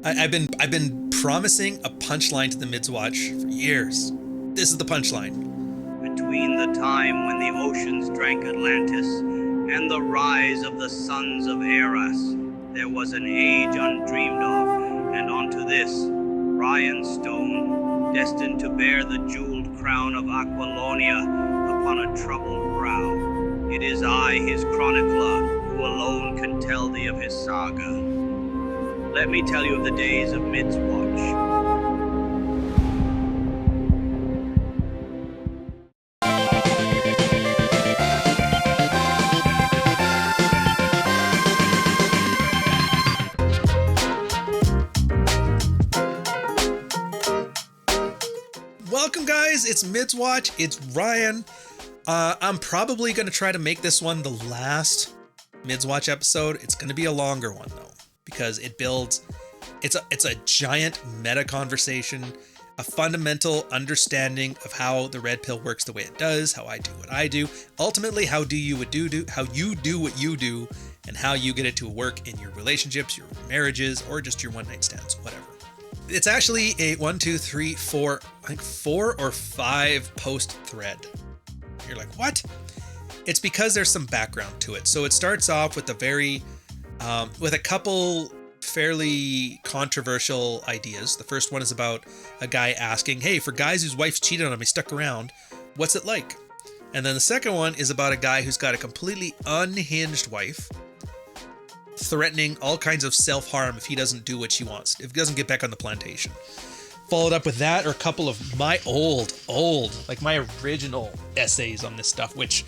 I've been promising a punchline to the Mids Watch for years. This is the punchline. Between the time when the oceans drank Atlantis and the rise of the sons of Eras, there was an age undreamed of, and onto this, Ryan Stone, destined to bear the jeweled crown of Aquilonia upon a troubled brow. It is I, his chronicler, who alone can tell thee of his saga. Let me tell you of the days of Mid's Watch. Welcome, guys. It's Mids Watch. It's Ryan. I'm probably going to try to make this one the last Mids Watch episode. It's going to be a longer one, though, because it builds... It's a giant meta conversation, a fundamental understanding of how the red pill works the way it does, how I do what I do, ultimately how you do what you do, and how you get it to work in your relationships, your marriages, or just your one-night stands, whatever. It's actually a 4 or 5 post thread. You're like, what? It's because there's some background to it. So it starts off with with a couple fairly controversial ideas. The first one is about a guy asking, hey, for guys whose wife's cheated on him, he stuck around, what's it like? And then the second one is about a guy who's got a completely unhinged wife, threatening all kinds of self-harm if he doesn't do what she wants, if he doesn't get back on the plantation. Followed up with that are a couple of my my original essays on this stuff, which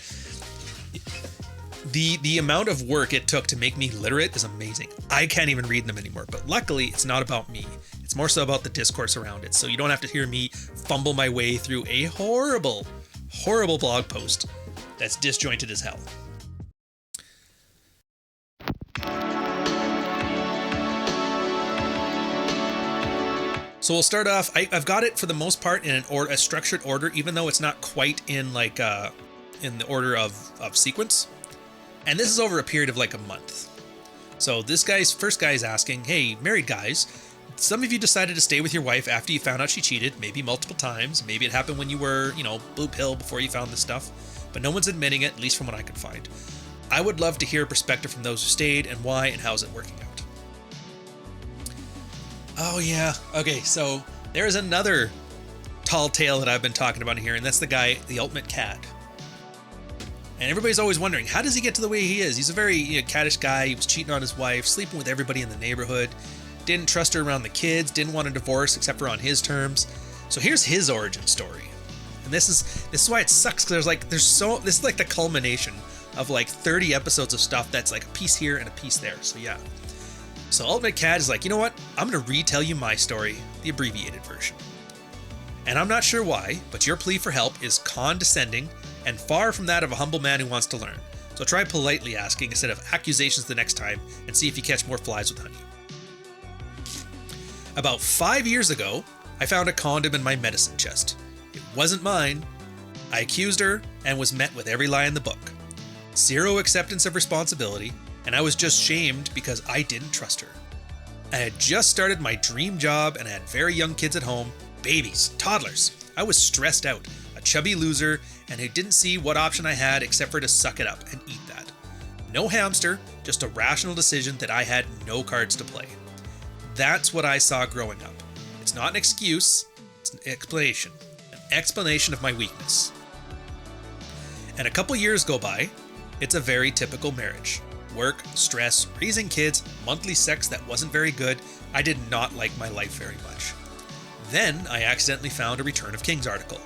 the amount of work it took to make me literate is amazing. I can't even read them anymore, but luckily it's not about me. It's more so about the discourse around it, so you don't have to hear me fumble my way through a horrible blog post that's disjointed as hell. So we'll start off. I've got it for the most part in a structured order, even though it's not quite in in the order of sequence. And this is over a period of like a month. So this first guy's asking, hey, married guys, some of you decided to stay with your wife after you found out she cheated, maybe multiple times. Maybe it happened when you were, blue pill before you found this stuff, but no one's admitting it, at least from what I could find. I would love to hear a perspective from those who stayed and why and how's it working out. Oh yeah, okay, so there's another tall tale that I've been talking about here, and that's the guy, the ultimate cat. And everybody's always wondering, how does he get to the way he is? He's a very caddish guy. He was cheating on his wife, sleeping with everybody in the neighborhood, didn't trust her around the kids, didn't want a divorce except for on his terms. So here's his origin story. And this is why it sucks, because this is like the culmination of like 30 episodes of stuff that's like a piece here and a piece there. So yeah. So Ultimate Cat is like, you know what? I'm going to retell you my story, the abbreviated version. And I'm not sure why, but your plea for help is condescending and far from that of a humble man who wants to learn. So try politely asking instead of accusations the next time and see if you catch more flies with honey. About 5 years ago, I found a condom in my medicine chest. It wasn't mine. I accused her and was met with every lie in the book. Zero acceptance of responsibility, and I was just shamed because I didn't trust her. I had just started my dream job and I had very young kids at home, babies, toddlers. I was stressed out, a chubby loser, and who didn't see what option I had except for to suck it up and eat that. No hamster, just a rational decision that I had no cards to play. That's what I saw growing up. It's not an excuse, it's an explanation of my weakness. And a couple years go by. It's a very typical marriage. Work, stress, raising kids, monthly sex that wasn't very good. I did not like my life very much. Then I accidentally found a Return of Kings article.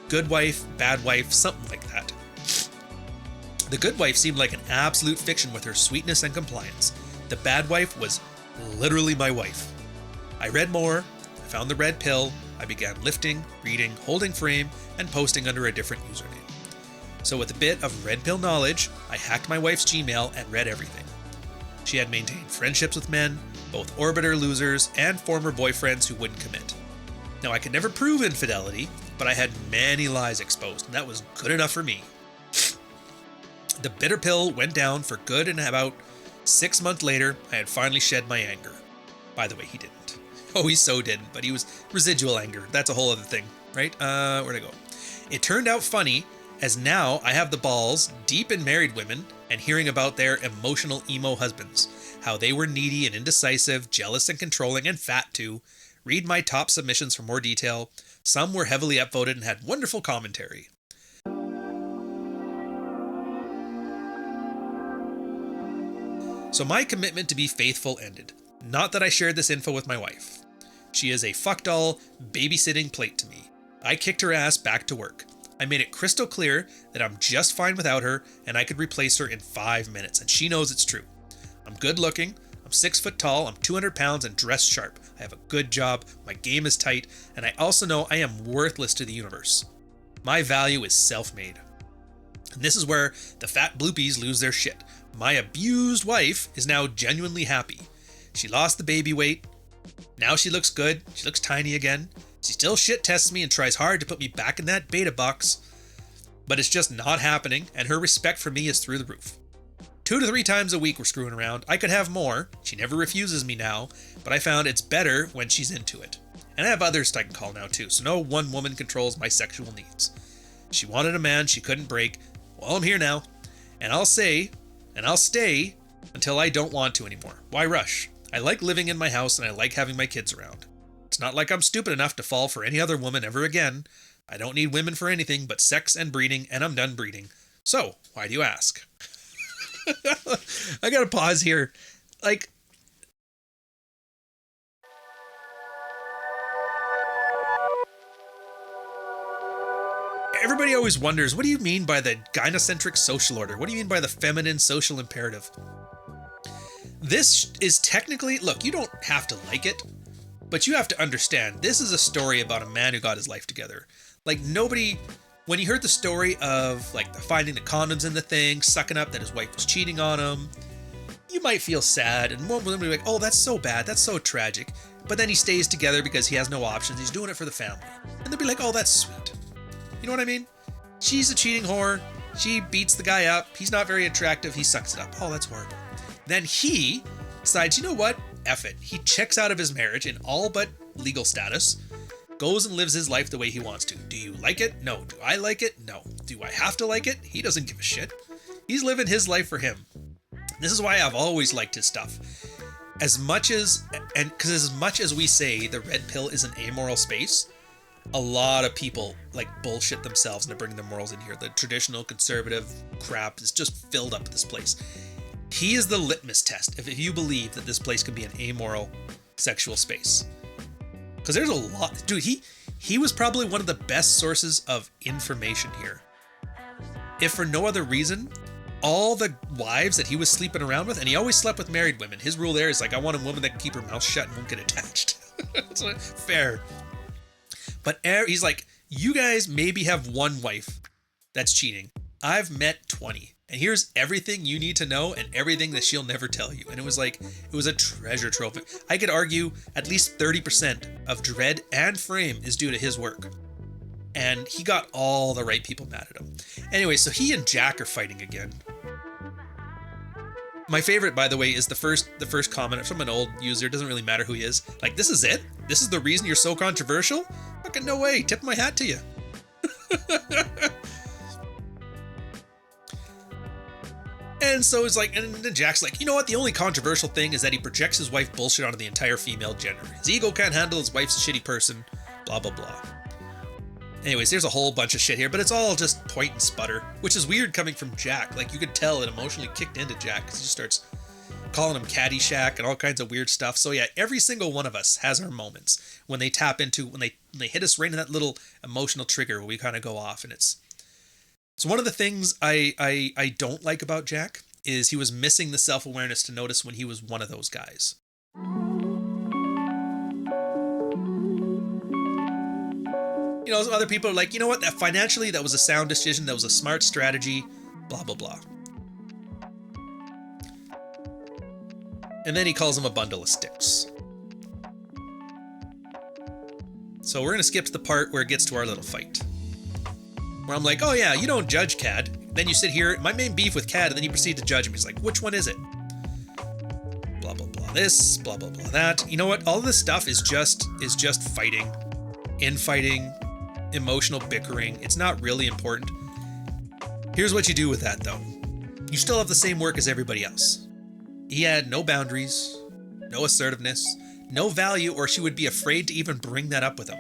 Good wife, bad wife, something like that. The good wife seemed like an absolute fiction with her sweetness and compliance. The bad wife was literally my wife. I read more, I found the red pill, I began lifting, reading, holding frame, and posting under a different username. So with a bit of red pill knowledge, I hacked my wife's Gmail and read everything. She had maintained friendships with men, both orbiter losers and former boyfriends who wouldn't commit. Now I could never prove infidelity, but I had many lies exposed, and that was good enough for me. The bitter pill went down for good, and about 6 months later, I had finally shed my anger. By the way, he didn't. Oh, he so didn't, but he was residual anger. That's a whole other thing, right? Where'd I go? It turned out funny, as now I have the balls, deep in married women, and hearing about their emotional emo husbands. How they were needy and indecisive, jealous and controlling, and fat too. Read my top submissions for more detail. Some were heavily upvoted and had wonderful commentary. So my commitment to be faithful ended. Not that I shared this info with my wife. She is a fuck doll babysitting plate to me. I kicked her ass back to work. I made it crystal clear that I'm just fine without her and I could replace her in 5 minutes, and she knows it's true. I'm good looking, I'm 6 foot tall, I'm 200 pounds and dressed sharp. I have a good job, my game is tight, and I also know I am worthless to the universe. My value is self-made. And this is where the fat bloopies lose their shit. My abused wife is now genuinely happy. She lost the baby weight. Now she looks good. She looks tiny again. She still shit tests me and tries hard to put me back in that beta box. But it's just not happening, and her respect for me is through the roof. 2 to 3 times a week we're screwing around. I could have more. She never refuses me now, but I found it's better when she's into it. And I have others I can call now too, so no one woman controls my sexual needs. She wanted a man she couldn't break. Well, I'm here now. And I'll say, and I'll stay until I don't want to anymore. Why rush? I like living in my house and I like having my kids around. It's not like I'm stupid enough to fall for any other woman ever again. I don't need women for anything but sex and breeding, and I'm done breeding. So, why do you ask? I gotta pause here. Like, everybody always wonders, what do you mean by the gynocentric social order? What do you mean by the feminine social imperative? This is technically, look, you don't have to like it, but you have to understand, this is a story about a man who got his life together. Like, nobody, when you heard the story of, like, finding the condoms in the thing, sucking up that his wife was cheating on him, you might feel sad, and one woman will be like, oh, that's so bad, that's so tragic. But then he stays together because he has no options, he's doing it for the family. And they'll be like, oh, that's sweet. You know what I mean? She's a cheating whore, she beats the guy up, he's not very attractive, he sucks it up. Oh, that's horrible. Then he decides, you know what? F it. He checks out of his marriage in all but legal status, goes and lives his life the way he wants to. Do you like it? No. Do I like it? No. Do I have to like it? He doesn't give a shit. He's living his life for him. This is why I've always liked his stuff. As much as we say the red pill is an amoral space, a lot of people like bullshit themselves into bringing their morals in here. The traditional conservative crap is just filled up this place. He is the litmus test if you believe that this place can be an amoral sexual space. Because there's a lot. Dude, he was probably one of the best sources of information here. If for no other reason, all the wives that he was sleeping around with, and he always slept with married women. His rule there is like, I want a woman that can keep her mouth shut and won't get attached. That's fair. But he's like, you guys maybe have one wife that's cheating. I've met 20. And here's everything you need to know and everything that she'll never tell you. And it was like, it was a treasure trove. I could argue at least 30% of Dread and Frame is due to his work. And he got all the right people mad at him. Anyway, so he and Jack are fighting again. My favorite, by the way, is the first comment from an old user. Doesn't really matter who he is. Like, this is it? This is the reason you're so controversial? Fucking no way. Tip my hat to you. And so it's like, and then Jack's like, you know what? The only controversial thing is that he projects his wife bullshit onto the entire female gender. His ego can't handle his wife's a shitty person. Blah, blah, blah. Anyways, there's a whole bunch of shit here, but it's all just point and sputter, which is weird coming from Jack. Like, you could tell it emotionally kicked into Jack because he just starts calling him Caddyshack and all kinds of weird stuff. So yeah, every single one of us has our moments when they tap into, when they hit us right in that little emotional trigger where we kind of go off, and it's one of the things I don't like about Jack is he was missing the self-awareness to notice when he was one of those guys. You know, other people are like, you know what, that financially, that was a sound decision, that was a smart strategy, blah, blah, blah. And then he calls him a bundle of sticks. So we're going to skip to the part where it gets to our little fight. Where I'm like, oh yeah, you don't judge Cad. Then you sit here, my main beef with Cad, and then you proceed to judge him. He's like, which one is it? Blah, blah, blah. this, blah blah blah that. You know what? All of this stuff is just fighting, infighting, emotional bickering. It's not really important. Here's what you do with that though. You still have the same work as everybody else. He had no boundaries, no assertiveness, no value, or she would be afraid to even bring that up with him.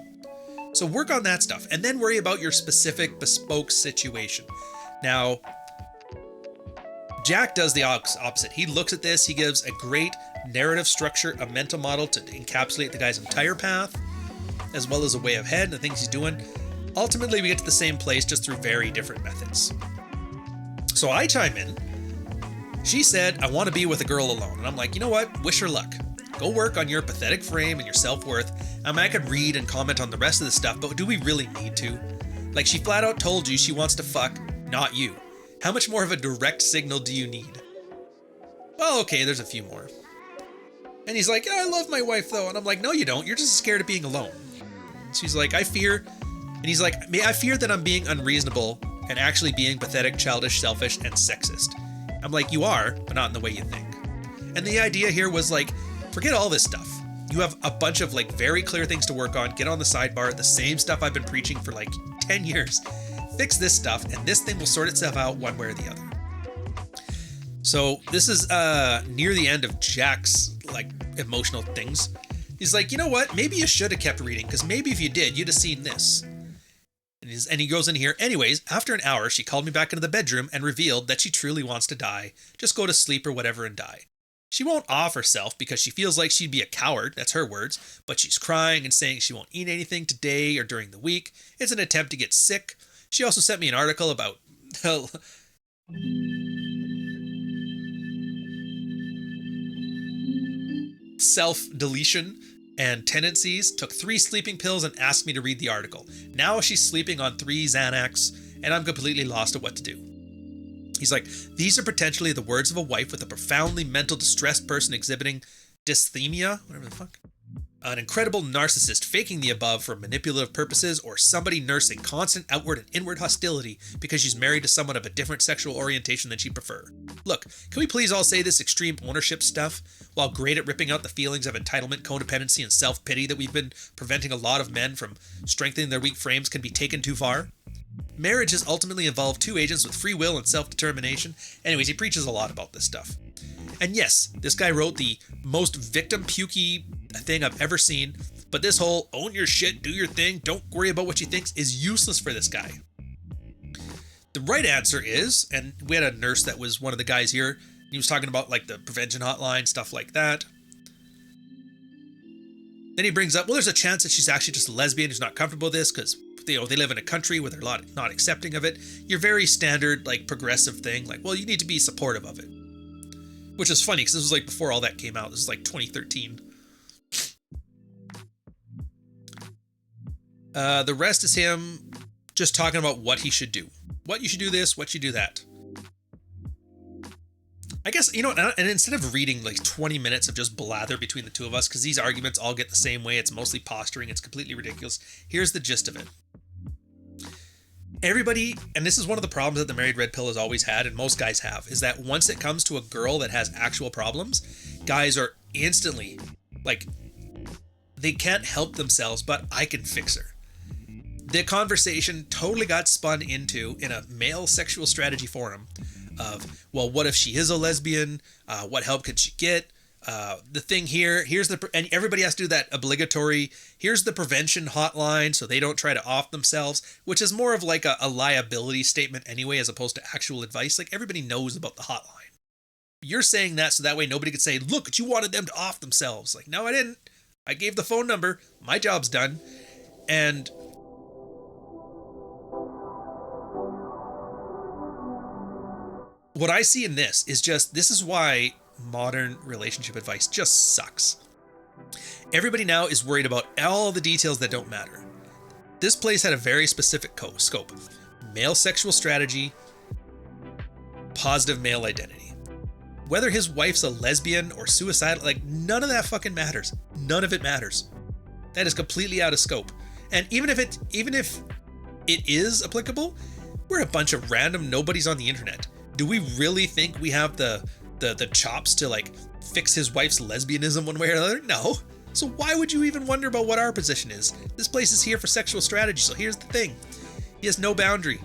So work on that stuff and then worry about your specific bespoke situation. Now, Jack does the opposite. He looks at this, he gives a great narrative structure, a mental model to encapsulate the guy's entire path, as well as a way of head and the things he's doing. Ultimately, we get to the same place just through very different methods. So I chime in. She said, I want to be with a girl alone. And I'm like, you know what? Wish her luck. Go work on your pathetic frame and your self-worth. I mean, I could read and comment on the rest of the stuff, but do we really need to? Like, she flat out told you she wants to fuck, not you. How much more of a direct signal do you need? Well, okay, there's a few more. And he's like, I love my wife though. And I'm like, no, you don't. You're just scared of being alone. And she's like, I fear. And he's like, I fear that I'm being unreasonable and actually being pathetic, childish, selfish, and sexist. I'm like, you are, but not in the way you think. And the idea here was like, forget all this stuff. You have a bunch of like very clear things to work on. Get on the sidebar, the same stuff I've been preaching for like 10 years. Fix this stuff, and this thing will sort itself out one way or the other. So this is near the end of Jack's like emotional things. He's like, you know what? Maybe you should have kept reading, because maybe if you did, you'd have seen this. And he goes in here. Anyways, after an hour, she called me back into the bedroom and revealed that she truly wants to die. Just go to sleep or whatever and die. She won't off herself because she feels like she'd be a coward. That's her words. But she's crying and saying she won't eat anything today or during the week. It's an attempt to get sick. She also sent me an article about self-deletion and tendencies, took 3 sleeping pills and asked me to read the article. Now she's sleeping on 3 Xanax and I'm completely lost at what to do. He's like, these are potentially the words of a wife with a profoundly mental distressed person exhibiting dysthymia, whatever the fuck. An incredible narcissist faking the above for manipulative purposes, or somebody nursing constant outward and inward hostility because she's married to someone of a different sexual orientation than she'd prefer. Look, can we please all say this extreme ownership stuff, while great at ripping out the feelings of entitlement, codependency, and self-pity that we've been preventing a lot of men from strengthening their weak frames, can be taken too far? Marriage has ultimately involved 2 agents with free will and self-determination. Anyways, he preaches a lot about this stuff. And yes, this guy wrote the most victim pukey thing I've ever seen, but this whole own your shit, do your thing, don't worry about what you think is useless for this guy. The right answer is, and we had a nurse that was one of the guys here, he was talking about like the prevention hotline, stuff like that. Then he brings up, well, there's a chance that she's actually just a lesbian who's not comfortable with this because they live in a country where they're not accepting of it. Your very standard like progressive thing, like, well, you need to be supportive of it. Which is funny because this was like before all that came out. This is like 2013. The rest is him just talking about what he should do. What you should do this, what you do that. I guess, you know, and instead of reading like 20 minutes of just blather between the two of us, because these arguments all get the same way, it's mostly posturing, it's completely ridiculous. Here's the gist of it. Everybody, and this is one of the problems that the Married Red Pill has always had, and most guys have, is that once it comes to a girl that has actual problems, guys are instantly like, they can't help themselves, but I can fix her. The conversation totally got spun into in a male sexual strategy forum of, well, what if she is a lesbian? What help could she get? The thing here, and everybody has to do that obligatory, here's the prevention hotline so they don't try to off themselves, which is more of like a liability statement anyway, as opposed to actual advice. Like, everybody knows about the hotline. You're saying that so that way nobody could say, look, you wanted them to off themselves. Like, no, I didn't. I gave the phone number. My job's done. And what I see in this is why modern relationship advice just sucks. Everybody now is worried about all the details that don't matter. This place had a very specific scope. Male sexual strategy, positive male identity. Whether his wife's a lesbian or suicidal, like, none of that fucking matters. None of it matters. That is completely out of scope. And even if it is applicable, we're a bunch of random nobodies on the internet. Do we really think we have the chops to like fix his wife's lesbianism one way or another? No. So why would you even wonder about what our position is? This place is here for sexual strategy, so here's the thing. He has no boundary.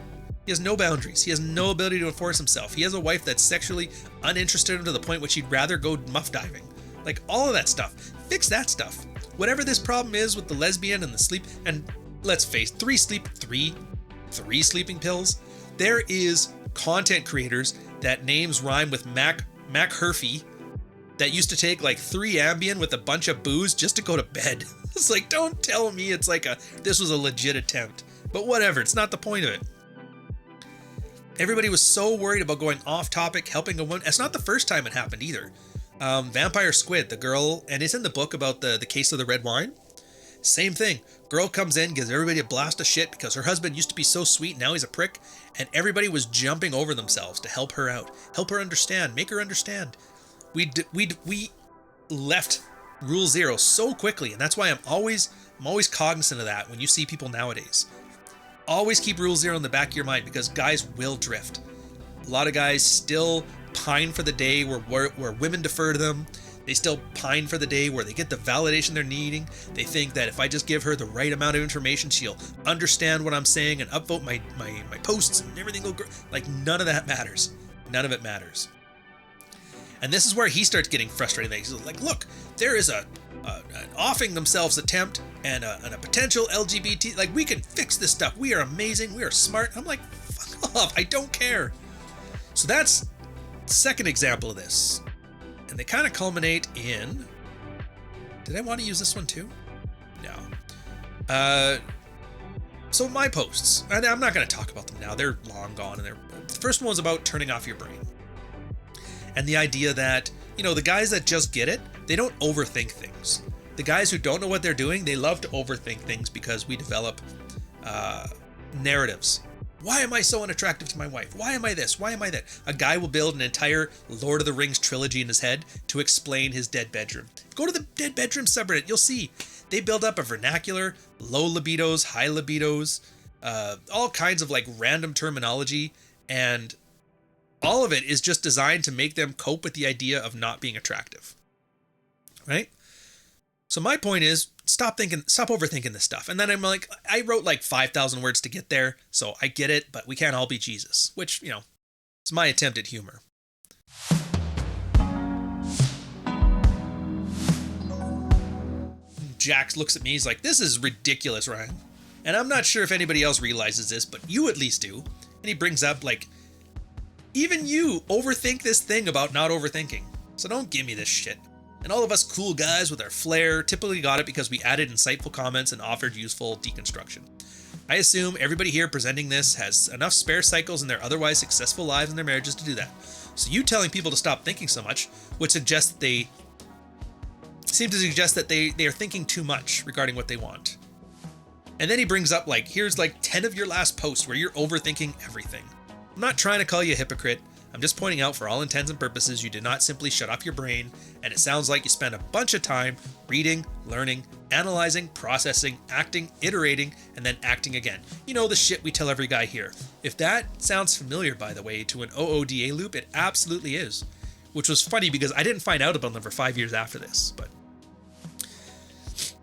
He has no boundaries. He has no ability to enforce himself. He has a wife that's sexually uninterested to the point which he'd rather go muff diving. Like, all of that stuff. Fix that stuff. Whatever this problem is with the lesbian and the sleep, and let's face, three sleeping pills. There is content creators that names rhyme with Mac Herfy that used to take like 3 Ambien with a bunch of booze just to go to bed. It's like, don't tell me it's like this was a legit attempt. But whatever, it's not the point of it. Everybody was so worried about going off topic, helping a woman. It's not the first time it happened either. Vampire Squid, the girl, and it's in the book about the case of the red wine. Same thing. Girl comes in, gives everybody a blast of shit because her husband used to be so sweet, now he's a prick, and everybody was jumping over themselves to help her out, help her understand, make her understand. We left Rule 0 so quickly, and that's why I'm always cognizant of that when you see people nowadays. Always keep Rule 0 in the back of your mind because guys will drift. A lot of guys still pine for the day where women defer to them. They still pine for the day where they get the validation they're needing. They think that if I just give her the right amount of information, she'll understand what I'm saying and upvote my posts and everything will grow. Like, none of that matters. None of it matters. And this is where he starts getting frustrated. He's like, look, there is an offing themselves attempt and a potential LGBT. Like, we can fix this stuff. We are amazing. We are smart. I'm like, fuck off. I don't care. So that's the second example of this. And they kind of culminate in... Did I want to use this one too? No. So my posts, and I'm not going to talk about them now. They're long gone. And the first one was about turning off your brain. And the idea that, the guys that just get it, they don't overthink things. The guys who don't know what they're doing, they love to overthink things because we develop narratives. Why am I so unattractive to my wife? Why am I this? Why am I that? A guy will build an entire Lord of the Rings trilogy in his head to explain his dead bedroom. Go to the dead bedroom subreddit. You'll see. They build up a vernacular, low libidos, high libidos, all kinds of like random terminology, and all of it is just designed to make them cope with the idea of not being attractive. Right? So my point is, stop overthinking this stuff. And then I'm like, I wrote like 5,000 words to get there, so I get it, but we can't all be Jesus, which, it's my attempt at humor. Jax looks at me, he's like, this is ridiculous, Ryan. And I'm not sure if anybody else realizes this, but you at least do. And he brings up, like, even you overthink this thing about not overthinking. So don't give me this shit. And all of us cool guys with our flair typically got it because we added insightful comments and offered useful deconstruction. I assume everybody here presenting this has enough spare cycles in their otherwise successful lives and their marriages to do that. So you telling people to stop thinking so much would suggest that they are thinking too much regarding what they want. And then he brings up like, here's like 10 of your last posts where you're overthinking everything. I'm not trying to call you a hypocrite. I'm just pointing out for all intents and purposes, you did not simply shut off your brain, and it sounds like you spent a bunch of time reading, learning, analyzing, processing, acting, iterating, and then acting again. The shit we tell every guy here. If that sounds familiar, by the way, to an OODA loop, it absolutely is. Which was funny because I didn't find out about them for 5 years after this, but...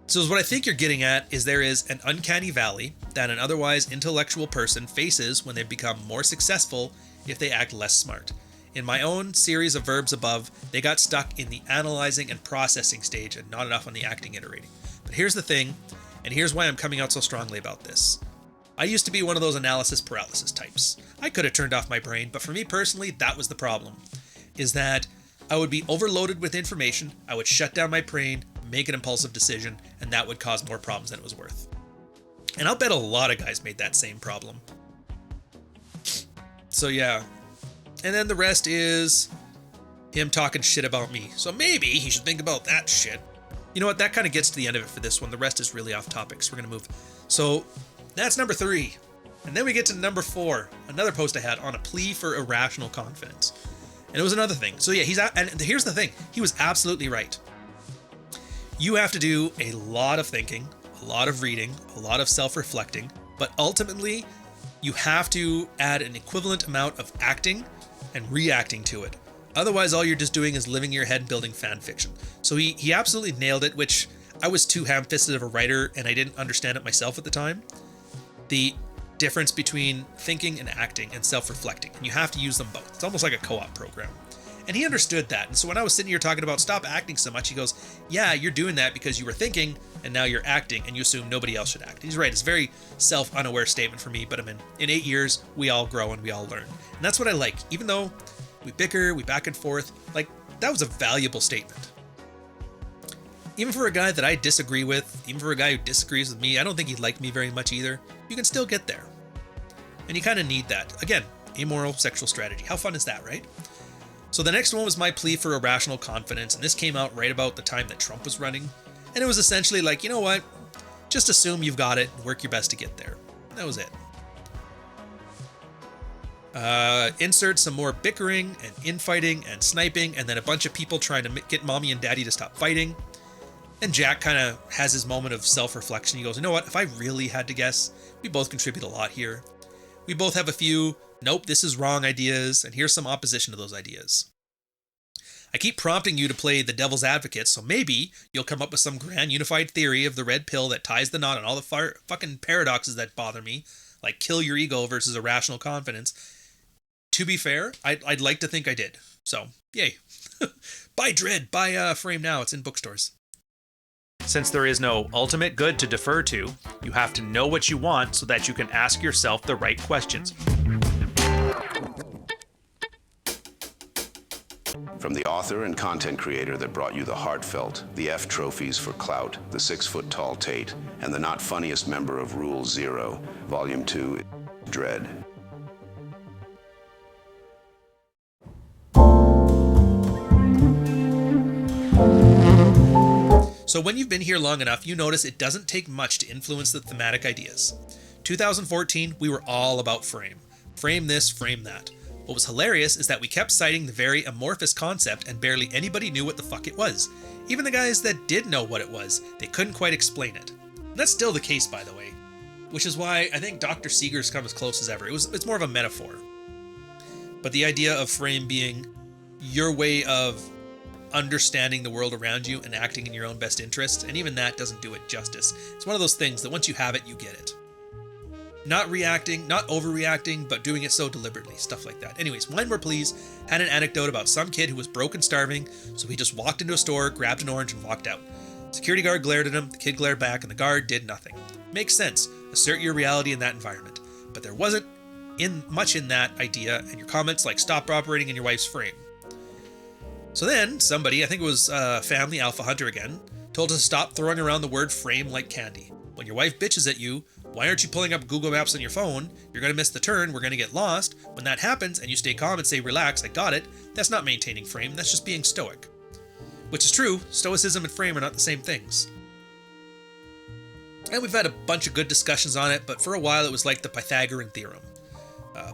So what I think you're getting at is there is an uncanny valley that an otherwise intellectual person faces when they become more successful if they act less smart. In my own series of verbs above, they got stuck in the analyzing and processing stage and not enough on the acting iterating. But here's the thing, and here's why I'm coming out so strongly about this. I used to be one of those analysis paralysis types. I could have turned off my brain, but for me personally, that was the problem. Is that I would be overloaded with information, I would shut down my brain, make an impulsive decision, and that would cause more problems than it was worth. And I'll bet a lot of guys made that same problem. So yeah. And then the rest is him talking shit about me. So maybe he should think about that shit. You know what? That kind of gets to the end of it for this one. The rest is really off topic, so we're going to move. So that's number 3. And then we get to number 4. Another post I had on a plea for irrational confidence. And it was another thing. So yeah, and here's the thing. He was absolutely right. You have to do a lot of thinking, a lot of reading, a lot of self-reflecting, but ultimately you have to add an equivalent amount of acting and reacting to it. Otherwise, all you're just doing is living in your head and building fan fiction. So he absolutely nailed it, which I was too ham-fisted of a writer and I didn't understand it myself at the time. The difference between thinking and acting and self-reflecting, and you have to use them both. It's almost like a co-op program. And he understood that. And so when I was sitting here talking about stop acting so much, he goes, yeah, you're doing that because you were thinking and now you're acting and you assume nobody else should act. He's right. It's a very self-unaware statement for me, but I mean, in 8 years, we all grow and we all learn. And that's what I like. Even though we bicker, we back and forth, like, that was a valuable statement. Even for a guy that I disagree with, even for a guy who disagrees with me, I don't think he'd like me very much either. You can still get there. And you kind of need that. Again, amoral sexual strategy. How fun is that, right? So the next one was my plea for irrational confidence, and this came out right about the time that Trump was running. And it was essentially like, you know what? Just assume you've got it and work your best to get there. That was it. Insert some more bickering and infighting and sniping, and then a bunch of people trying to get mommy and daddy to stop fighting. And Jack kind of has his moment of self-reflection. He goes, you know what? If I really had to guess, we both contribute a lot here. We both have a few, nope, this is wrong ideas, and here's some opposition to those ideas. I keep prompting you to play the devil's advocate, so maybe you'll come up with some grand unified theory of the red pill that ties the knot on all the fucking paradoxes that bother me, like kill your ego versus irrational confidence. To be fair, I'd like to think I did. So, yay. Buy Dread, buy Frame now, it's in bookstores. Since there is no ultimate good to defer to, you have to know what you want so that you can ask yourself the right questions. From the author and content creator that brought you the heartfelt, the F trophies for clout, the 6-foot-tall Tate, and the not funniest member of Rule Zero, Volume 2, Dread. So when you've been here long enough, you notice it doesn't take much to influence the thematic ideas. 2014, we were all about frame. Frame this, frame that. What was hilarious is that we kept citing the very amorphous concept and barely anybody knew what the fuck it was. Even the guys that did know what it was, they couldn't quite explain it. And that's still the case, by the way. Which is why I think Dr. Seeger's come as close as ever. It's more of a metaphor. But the idea of frame being your way of understanding the world around you and acting in your own best interests, and even that doesn't do it justice. It's one of those things that once you have it, you get it. Not reacting, not overreacting, but doing it so deliberately, stuff like that. Anyways, Wine More Please had an anecdote about some kid who was broke and starving, so he just walked into a store, grabbed an orange, and walked out. Security guard glared at him, the kid glared back, and the guard did nothing. Makes sense. Assert your reality in that environment. But there wasn't much in that idea, and your comments like stop operating in your wife's frame. So then, somebody, I think it was Family Alpha Hunter again, told us to stop throwing around the word frame like candy. When your wife bitches at you, why aren't you pulling up Google Maps on your phone? You're going to miss the turn, we're going to get lost. When that happens and you stay calm and say, relax, I got it, that's not maintaining frame, that's just being stoic. Which is true, stoicism and frame are not the same things. And we've had a bunch of good discussions on it, but for a while it was like the Pythagorean theorem.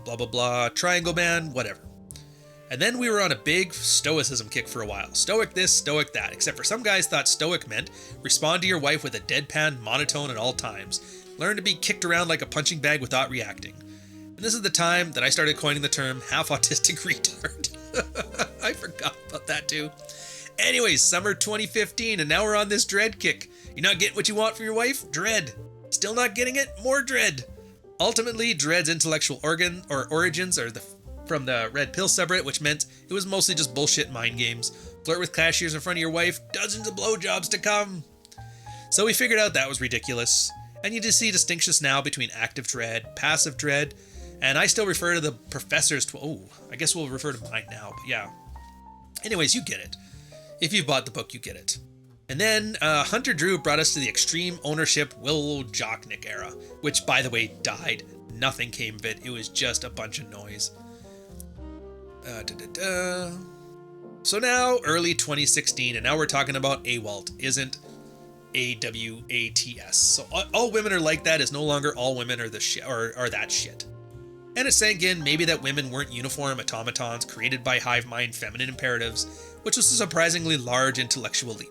Blah blah blah, triangle man, whatever. And then we were on a big stoicism kick for a while. Stoic this, stoic that, except for some guys thought stoic meant respond to your wife with a deadpan monotone at all times. Learn to be kicked around like a punching bag without reacting. And this is the time that I started coining the term half autistic retard. I forgot about that too. Anyways, summer 2015, and now we're on this dread kick. You're not getting what you want from your wife? Dread. Still not getting it? More dread. Ultimately, dread's intellectual origins are from the red pill subreddit, which meant it was mostly just bullshit mind games. Flirt with cashiers in front of your wife, dozens of blowjobs to come. So we figured out that was ridiculous. And you just see distinctions now between active dread, passive dread, and I still refer to the professors I guess we'll refer to mine now, but yeah. Anyways, you get it. If you've bought the book, you get it. And then Hunter Drew brought us to the extreme ownership Will Jocknick era, which, by the way, died. Nothing came of it. It was just a bunch of noise. So now, early 2016, and now we're talking about AWALT, isn't AWATS. So all women are like that is no longer all women are are that shit. And it sank in maybe that women weren't uniform automatons created by hive mind feminine imperatives, which was a surprisingly large intellectual leap.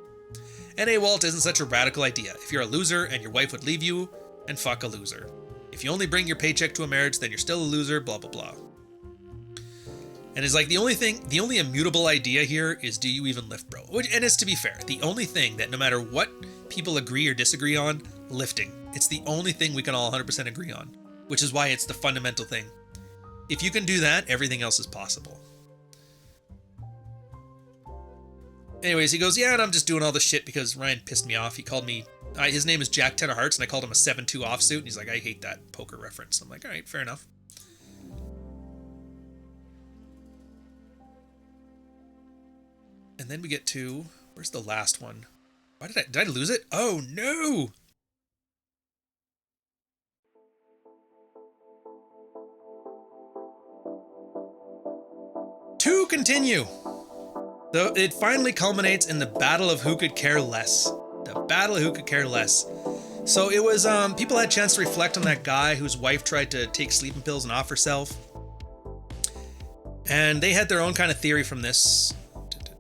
And AWALT isn't such a radical idea. If you're a loser and your wife would leave you, and fuck a loser. If you only bring your paycheck to a marriage, then you're still a loser, blah blah blah. And it's like the only immutable idea here is, do you even lift, bro? And it's, to be fair, the only thing that no matter what people agree or disagree on, lifting. It's the only thing we can all 100% agree on, which is why it's the fundamental thing. If you can do that, everything else is possible. Anyways, he goes, yeah, and I'm just doing all this shit because Ryan pissed me off. He called me, his name is Jack 10 of Hearts, and I called him a 7-2 offsuit, and he's like, I hate that poker reference. I'm like, all right, fair enough. And then we get to, where's the last one? Why did I lose it? Oh no! To continue. So it finally culminates in the battle of who could care less. The battle of who could care less. So it was, people had a chance to reflect on that guy whose wife tried to take sleeping pills and off herself. And they had their own kind of theory from this.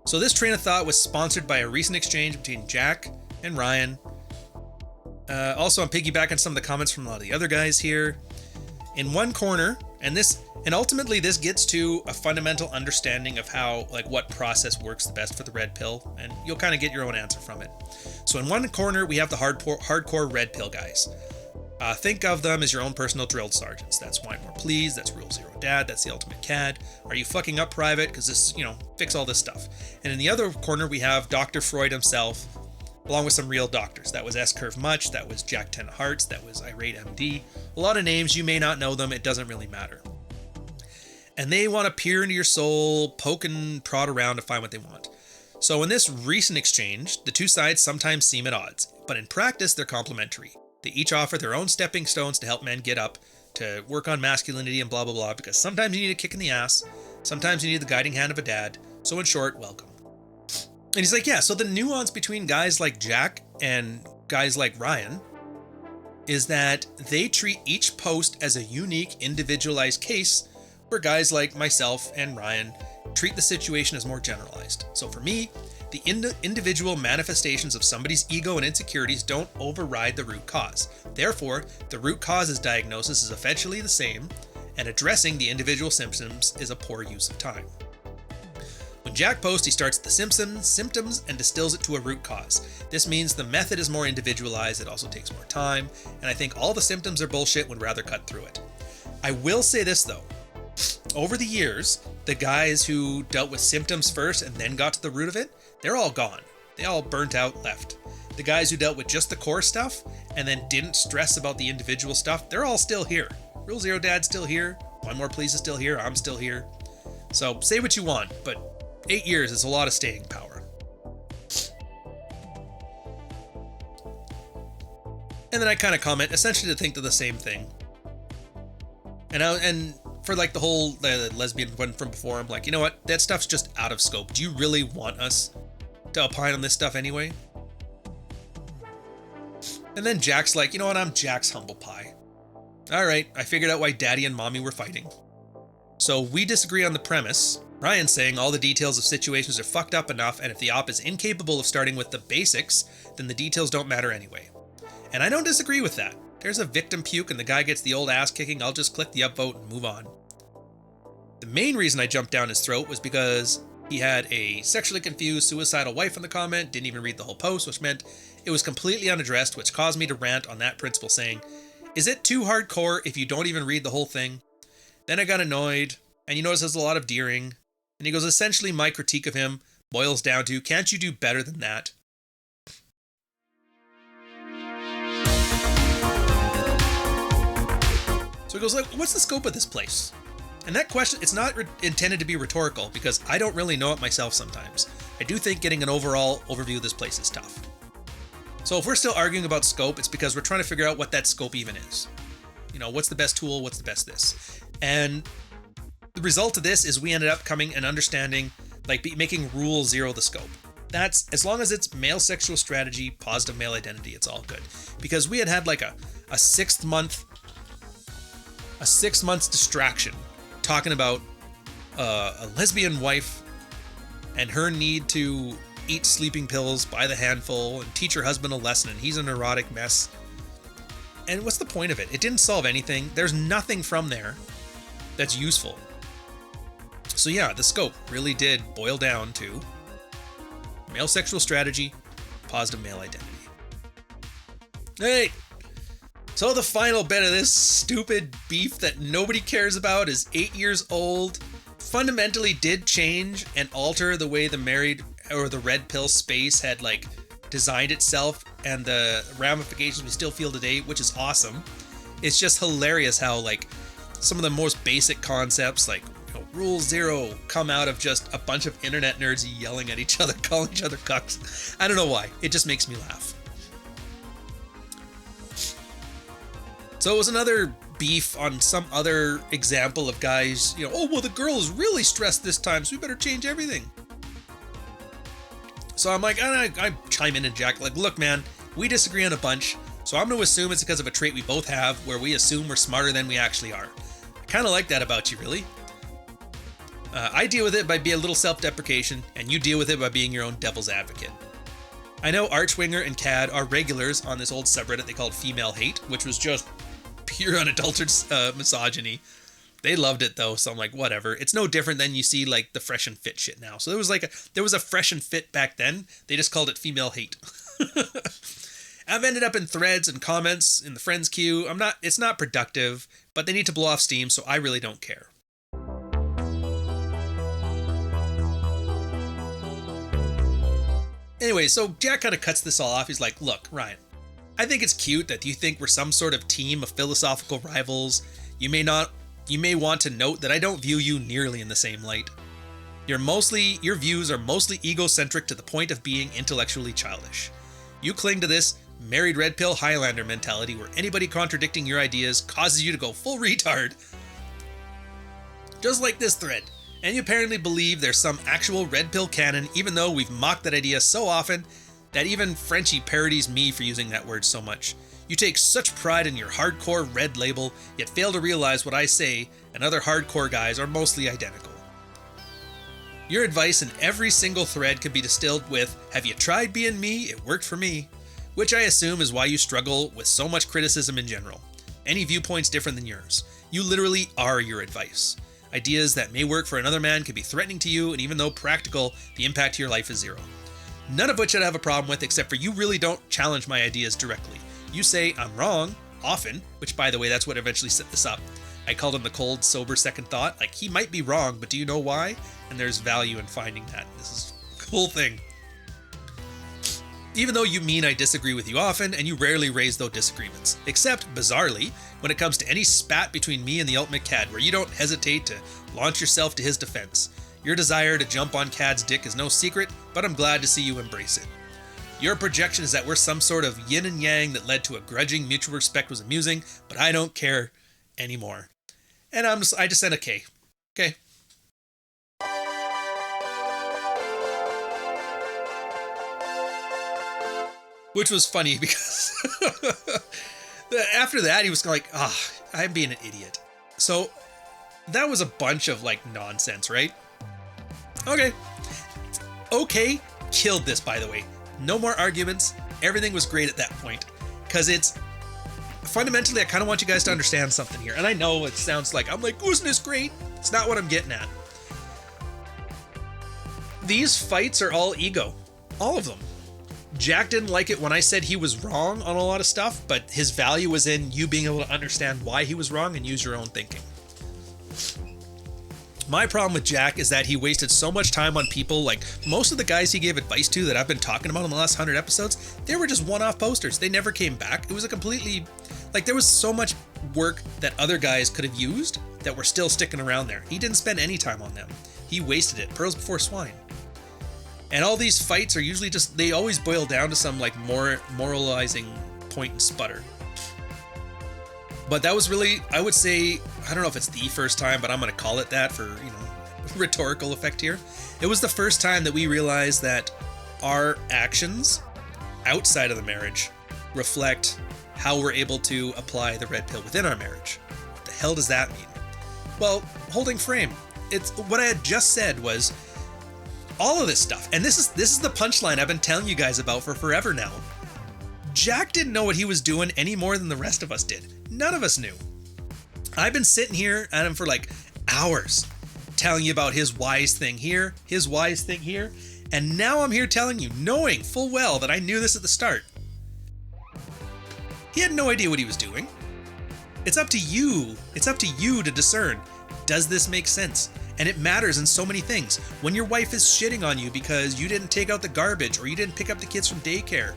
So this train of thought was sponsored by a recent exchange between Jack and Ryan. Also, I'm piggybacking some of the comments from a lot of the other guys here. In one corner, and ultimately this gets to a fundamental understanding of how, like, what process works the best for the red pill, and you'll kind of get your own answer from it. So in one corner, we have the hardcore red pill guys. Think of them as your own personal drill sergeants. That's Wine More Please, that's Rule Zero Dad, that's the Ultimate CAD. Are you fucking up, Private? Because this, fix all this stuff. And in the other corner, we have Dr. Freud himself, along with some real doctors. That was S-Curve Much, that was Jack 10 of Hearts, that was Irate MD. A lot of names, you may not know them, it doesn't really matter. And they want to peer into your soul, poke and prod around to find what they want. So in this recent exchange, the two sides sometimes seem at odds, but in practice, they're complementary. They each offer their own stepping stones to help men get up, to work on masculinity and blah, blah, blah, because sometimes you need a kick in the ass, sometimes you need the guiding hand of a dad, so in short, welcome. And he's like, yeah, so the nuance between guys like Jack and guys like Ryan is that they treat each post as a unique, individualized case, where guys like myself and Ryan treat the situation as more generalized. So for me, the individual manifestations of somebody's ego and insecurities don't override the root cause. Therefore, the root cause's diagnosis is eventually the same, and addressing the individual symptoms is a poor use of time. When Jack posts, he starts at the symptoms and distills it to a root cause. This means the method is more individualized, it also takes more time, and I think all the symptoms are bullshit, would rather cut through it. I will say this though. Over the years, the guys who dealt with symptoms first and then got to the root of it, they're all gone. They all burnt out, left. The guys who dealt with just the core stuff and then didn't stress about the individual stuff, they're all still here. Rule Zero Dad's still here. One More Please is still here. I'm still here. So say what you want, but 8 years is a lot of staying power. And then I kind of comment, essentially to think they're the same thing. And for like the whole lesbian one from before, I'm like, you know what? That stuff's just out of scope. Do you really want us to opine on this stuff anyway? And then Jack's like, you know what? I'm Jack's humble pie. All right, I figured out why Daddy and Mommy were fighting. So we disagree on the premise. Ryan's saying all the details of situations are fucked up enough, and if the op is incapable of starting with the basics, then the details don't matter anyway. And I don't disagree with that. There's a victim puke and the guy gets the old ass kicking, I'll just click the upvote and move on. The main reason I jumped down his throat was because he had a sexually confused, suicidal wife in the comment, didn't even read the whole post, which meant it was completely unaddressed, which caused me to rant on that principle saying, is it too hardcore if you don't even read the whole thing? Then I got annoyed, and you notice there's a lot of deering, and he goes, essentially my critique of him boils down to, can't you do better than that? So he goes, like, what's the scope of this place? And that question, it's not intended to be rhetorical because I don't really know it myself sometimes. I do think getting an overall overview of this place is tough. So if we're still arguing about scope, it's because we're trying to figure out what that scope even is. You know, what's the best tool? What's the best this? And the result of this is we ended up coming and understanding, like making Rule Zero the scope. That's, as long as it's male sexual strategy, positive male identity, it's all good. Because we had like a 6 months distraction talking about a lesbian wife and her need to eat sleeping pills by the handful and teach her husband a lesson, and he's a neurotic mess. And what's the point of it? It didn't solve anything. There's nothing from there that's useful. So yeah, the scope really did boil down to male sexual strategy, positive male identity. Hey, so the final bit of this stupid beef that nobody cares about is 8 years old, fundamentally did change and alter the way the married or the red pill space had like designed itself and the ramifications we still feel today, which is awesome. It's just hilarious how like some of the most basic concepts like Rule 0 come out of just a bunch of internet nerds yelling at each other, calling each other cucks. I don't know why. It just makes me laugh. So it was another beef on some other example of guys, oh, well, the girl is really stressed this time, so we better change everything. So I'm like, I chime in and Jack, like, look, man, we disagree on a bunch, so I'm going to assume it's because of a trait we both have where we assume we're smarter than we actually are. I kind of like that about you, really. I deal with it by being a little self-deprecation, and you deal with it by being your own devil's advocate. I know Archwinger and Cad are regulars on this old subreddit they called Female Hate, which was just pure unadulterated misogyny. They loved it though, so I'm like, whatever. It's no different than you see like the fresh and fit shit now. So there was a fresh and fit back then. They just called it Female Hate. I've ended up in threads and comments in the friends queue. It's not productive, but they need to blow off steam, so I really don't care. Anyway, so Jack kind of cuts this all off. He's like, look, Ryan, I think it's cute that you think we're some sort of team of philosophical rivals. You may want to note that I don't view you nearly in the same light. Your views are mostly egocentric to the point of being intellectually childish. You cling to this married red pill Highlander mentality where anybody contradicting your ideas causes you to go full retard. Just like this thread. And you apparently believe there's some actual red pill canon, even though we've mocked that idea so often that even Frenchie parodies me for using that word so much. You take such pride in your hardcore red label, yet fail to realize what I say and other hardcore guys are mostly identical. Your advice in every single thread could be distilled with, have you tried being me? It worked for me. Which I assume is why you struggle with so much criticism in general. Any viewpoint's different than yours. You literally are your advice. Ideas that may work for another man can be threatening to you, and even though practical, the impact to your life is zero. None of which I'd have a problem with, except for you really don't challenge my ideas directly. You say I'm wrong, often, which by the way, that's what eventually set this up. I called him the cold, sober second thought. Like, he might be wrong, but do you know why? And there's value in finding that. This is a cool thing. Even though you mean I disagree with you often, and you rarely raise those disagreements. Except, bizarrely, when it comes to any spat between me and the Ultimate Cad, where you don't hesitate to launch yourself to his defense. Your desire to jump on Cad's dick is no secret, but I'm glad to see you embrace it. Your projection is that we're some sort of yin and yang that led to a grudging mutual respect was amusing, but I don't care anymore. And I just said okay. Okay. Which was funny because after that he was like, I'm being an idiot. So that was a bunch of like nonsense, right? Okay, killed this, by the way. No more arguments. Everything was great at that point. Because it's fundamentally, I kind of want you guys to understand something here. And I know it sounds like, I'm like, wasn't this great? It's not what I'm getting at. These fights are all ego. All of them. Jack didn't like it when I said he was wrong on a lot of stuff, but his value was in you being able to understand why he was wrong and use your own thinking. My problem with Jack is that he wasted so much time on people, like most of the guys he gave advice to that I've been talking about in the last 100 episodes, they were just one-off posters. They never came back. It was a completely, like there was so much work that other guys could have used that were still sticking around there. He didn't spend any time on them. He wasted it. Pearls before swine. And all these fights are usually just, they always boil down to some like more moralizing point and sputter. But that was really, I would say, I don't know if it's the first time, but I'm going to call it that for, rhetorical effect here. It was the first time that we realized that our actions outside of the marriage reflect how we're able to apply the red pill within our marriage. What the hell does that mean? Well, holding frame. It's what I had just said was all of this stuff. And this is the punchline I've been telling you guys about for forever now. Jack didn't know what he was doing any more than the rest of us did. None of us knew. I've been sitting here at him for like hours, telling you about his wise thing here, his wise thing here, and now I'm here telling you, knowing full well that I knew this at the start. He had no idea what he was doing. It's up to you. It's up to you to discern, does this make sense? And it matters in so many things. When your wife is shitting on you because you didn't take out the garbage or you didn't pick up the kids from daycare,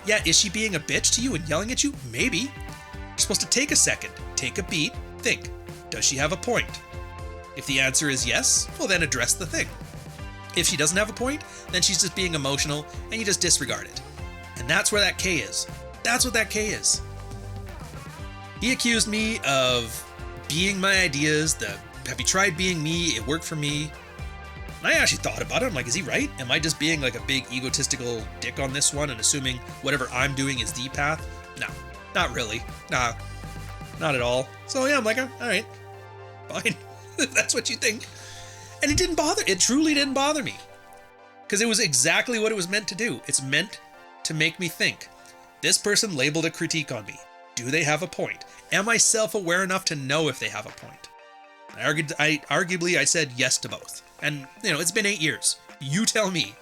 yeah, is she being a bitch to you and yelling at you? Maybe. You're supposed to take a second, take a beat, think, does she have a point? If the answer is yes, well then address the thing. If she doesn't have a point, then she's just being emotional and you just disregard it. And that's where that K is. That's what that K is. He accused me of being my ideas, have you tried being me? It worked for me. And I actually thought about it. I'm like, is he right? Am I just being like a big egotistical dick on this one and assuming whatever I'm doing is the path? No, not really. Nah, not at all. So yeah, I'm like, all right, fine. If that's what you think. And it truly didn't bother me. Because it was exactly what it was meant to do. It's meant to make me think. This person labeled a critique on me. Do they have a point? Am I self-aware enough to know if they have a point? I said yes to both. And, it's been 8 years. You tell me.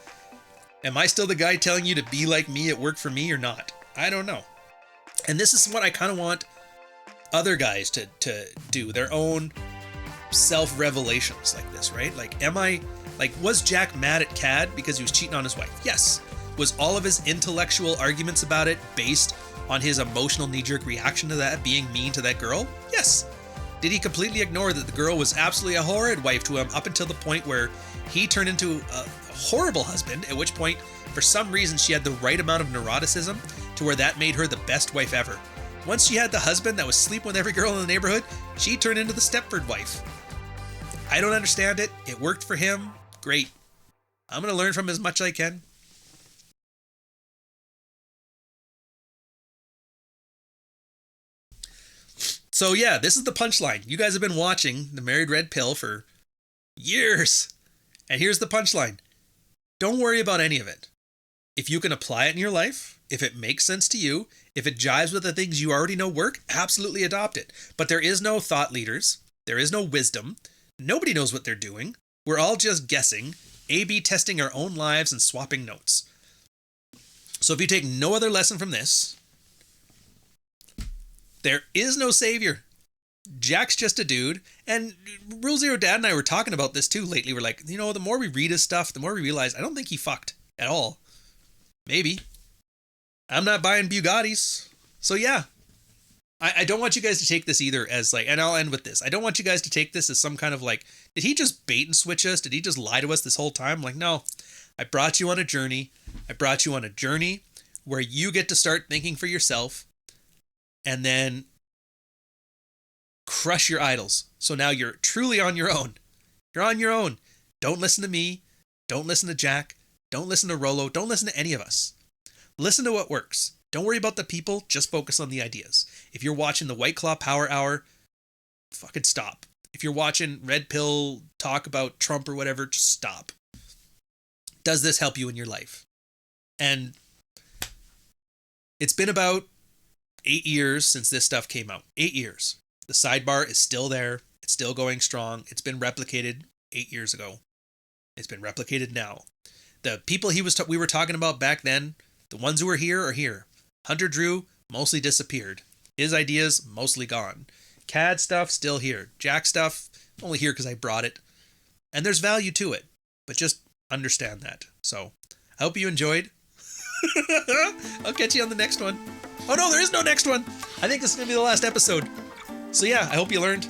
Am I still the guy telling you to be like me, it worked for me or not? I don't know. And this is what I kind of want other guys to do, their own self-revelations like this, right? Was Jack mad at Cad because he was cheating on his wife? Yes. Was all of his intellectual arguments about it based on his emotional knee-jerk reaction to that being mean to that girl? Yes. Did he completely ignore that the girl was absolutely a horrid wife to him up until the point where he turned into a horrible husband, at which point, for some reason, she had the right amount of neuroticism to where that made her the best wife ever. Once she had the husband that was sleeping with every girl in the neighborhood, she turned into the Stepford wife. I don't understand it. It worked for him. Great. I'm going to learn from as much as I can. So yeah, this is the punchline. You guys have been watching The Married Red Pill for years. And here's the punchline. Don't worry about any of it. If you can apply it in your life, if it makes sense to you, if it jives with the things you already know work, absolutely adopt it. But there is no thought leaders. There is no wisdom. Nobody knows what they're doing. We're all just guessing, A/B testing our own lives and swapping notes. So if you take no other lesson from this, there is no savior. Jack's just a dude. And Rule Zero Dad and I were talking about this too lately. We're like, the more we read his stuff, the more we realize I don't think he fucked at all. Maybe. I'm not buying Bugattis. So yeah. I don't want you guys to take this either as and I'll end with this. I don't want you guys to take this as some kind of did he just bait and switch us? Did he just lie to us this whole time? No. I brought you on a journey. I brought you on a journey where you get to start thinking for yourself. And then crush your idols. So now you're truly on your own. You're on your own. Don't listen to me. Don't listen to Jack. Don't listen to Rollo. Don't listen to any of us. Listen to what works. Don't worry about the people. Just focus on the ideas. If you're watching the White Claw Power Hour, fucking stop. If you're watching Red Pill talk about Trump or whatever, just stop. Does this help you in your life? And it's been about 8 years since this stuff came out. 8 years. The sidebar is still there. It's still going strong. It's been replicated 8 years ago. It's been replicated now. The people we were talking about back then, the ones who were here are here. Hunter Drew mostly disappeared. His ideas mostly gone. CAD stuff still here. Jack stuff only here because I brought it. And there's value to it. But just understand that. So I hope you enjoyed. I'll catch you on the next one. Oh no, there is no next one. I think this is going to be the last episode. So yeah, I hope you learned.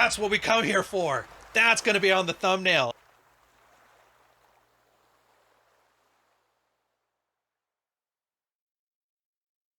That's what we come here for. That's gonna be on the thumbnail.